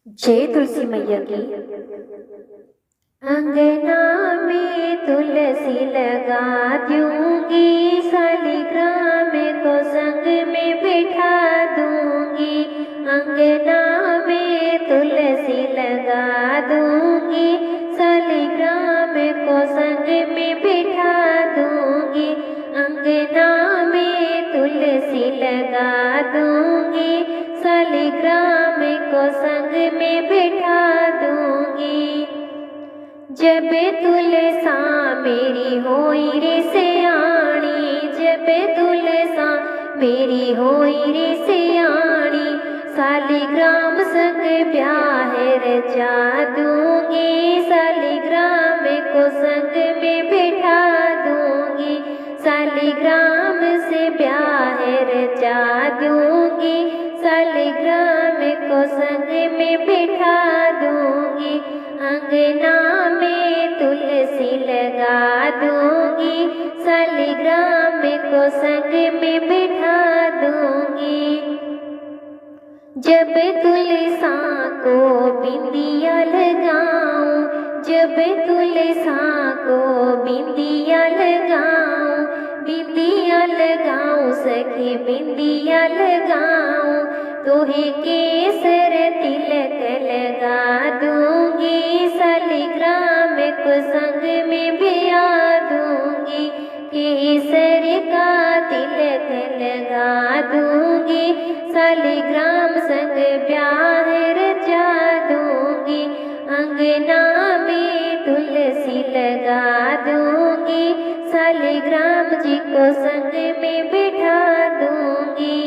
जय तुलसी मैया की। अंगना में तुलसी लगा दूंगी, शालिग्राम को संग में बिठा दूंगी। अंगना में तुलसी लगा दूंगी, शालिग्राम को संग में बिठा दूंगी। अंगना में तुलसी लगा दूंगी, शालिग्राम को संग में बिठा दूंगी। जब तुलसा मेरी होई रे सयाणी, जब तुलसा मेरी होई रे सयाणी, शालिग्राम संग ब्याह रचा दूंगी। शालिग्राम को संग में बिठा दूंगी, शालिग्राम से ब्याह रचा दूंगी। शालिग्राम को संग में बिठा दूंगी। अंगना में तुलसी लगा दूंगी, शालिग्राम को संग में बिठा दूंगी। जब तुलसा को बिंदिया लगाऊं, जब तुलसा को बिंदिया लगाऊं, बिंदिया लगाऊं सखी बिंदिया लगाऊं, तोहे केसर तिलक लगा दूंगी। शालिग्राम को संग में बिया दूंगी, केसर का तिलक लगा दूंगी। शालिग्राम संग ब्याह रचा दूंगी। अंगना में तुलसी लगा दूंगी, शालिग्राम जी को संग में बिठा दूंगी।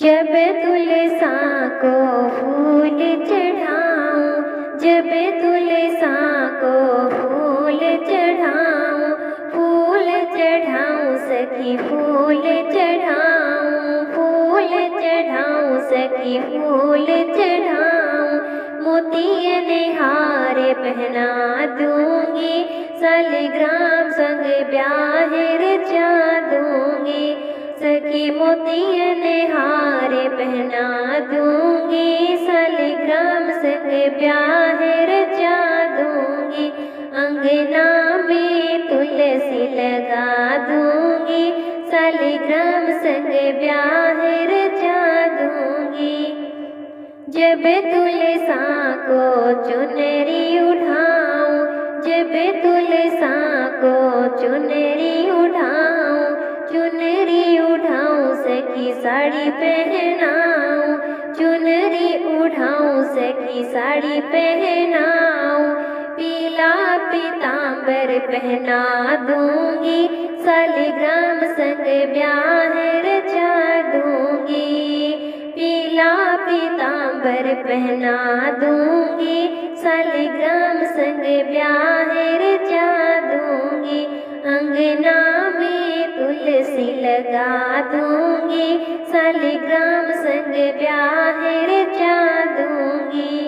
जब तुलसा को फूल चढ़ाऊं, जब तुलसा को फूल चढ़ाऊं, फूल चढ़ाऊं सखी फूल चढ़ाऊं, फूल चढ़ाऊं सखी फूल चढ़ाऊं। मोतियन हार पहना दूंगी, शालिग्राम संग ब्याह रचा दूंगी। सखी मोतियन हार पहना दूंगी, शालिग्राम संग ब्याह रचा दूंगी। अंगना में तुलसी लगा दूंगी, शालिग्राम संग ब्याह रचा दूंगी। जब तुलसा को चुनरी उठाऊं, जब तुलसा को चुनरी उठाऊं, चुनरी उठाऊं सखी साड़ी पहनाऊं, चुनरी उठाऊं सखी साड़ी पहनाऊं। पीला पीतांबर पहना दूंगी, शालिग्राम संग ब्याह रचा दूंगी। पीला पीतांबर पहना दूंगी, शालिग्राम संग ब्याह रचा दूंगी। अंगना में तुलसी लगा दूंगी, शालिग्राम संग ब्याह रचा दूंगी।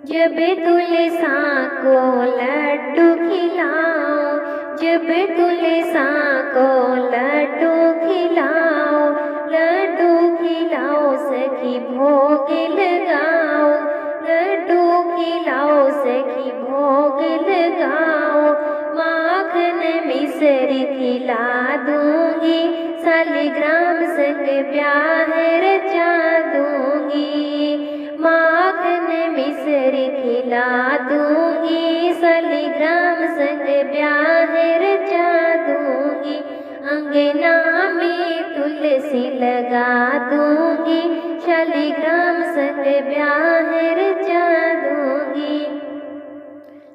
जब तुलसा को लड्डू खिलाऊं, जब तुलसा को लड्डू खिलाऊं, लड्डू खिलाओ सखी भोग लगाओ, लड्डू खिलाओ सखी भोग लगाओ। माखन मिश्री खिला दूंगी, शालिग्राम संग ब्याह रचा दूंगी। माखन मिश्री खिला दूंगी, शालिग्राम संग ब्याह रचा दूंगी। अंगना में तुलसी लगा दूंगी, शालिग्राम संग ब्याह रचा दूंगी।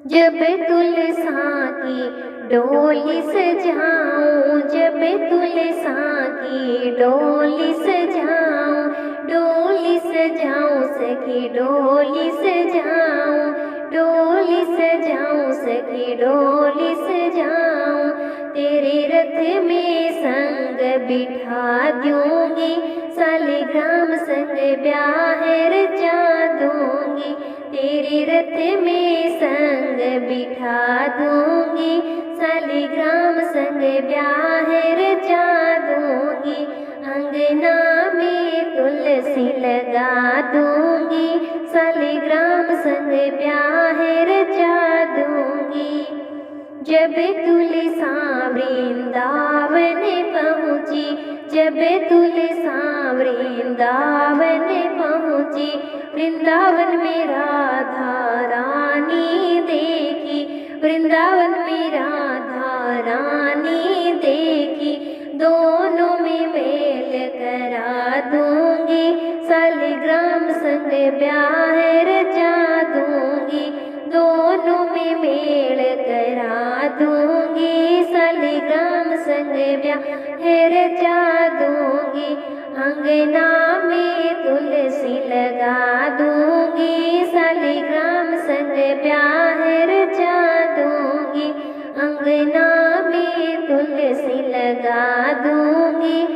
जब तुलसा की डोली सजाऊं, जब तुलसा की डोली सजाऊं, डोली सजाऊं सखी डोली सजाऊं, डोली सजाऊं सखी डोली सजाऊं। तेरे रथ में संग बिठा दूंगी, शालिग्राम संग ब्याह रचा दूंगी। तेरे रथ में संग बिठा दूंगी, शालिग्राम संग ब्याह रचा दूंगी। अंगना में तुलसी लगा दूंगी, सालिग्राम संग ब्याह रचा दूंगी। जब तुलसा वृंदावन पहुँची, जब तुलसा वृंदावन पहुँची, वृंदावन में राधा रानी देखी, वृंदावन में राधा रानी देखी। दोनों में मेल करा दूंगी, सालिग्राम संग ब्याह रचा दूंगी। दोनों में मेल करा दूंगी, सालिग्राम संग ब्याह रचा दूंगी। अंगना में तुलसी लगा दूंगी, सालिग्राम संग ब्याह रचा दूंगी। अंगना में तुलसी लगा दूंगी,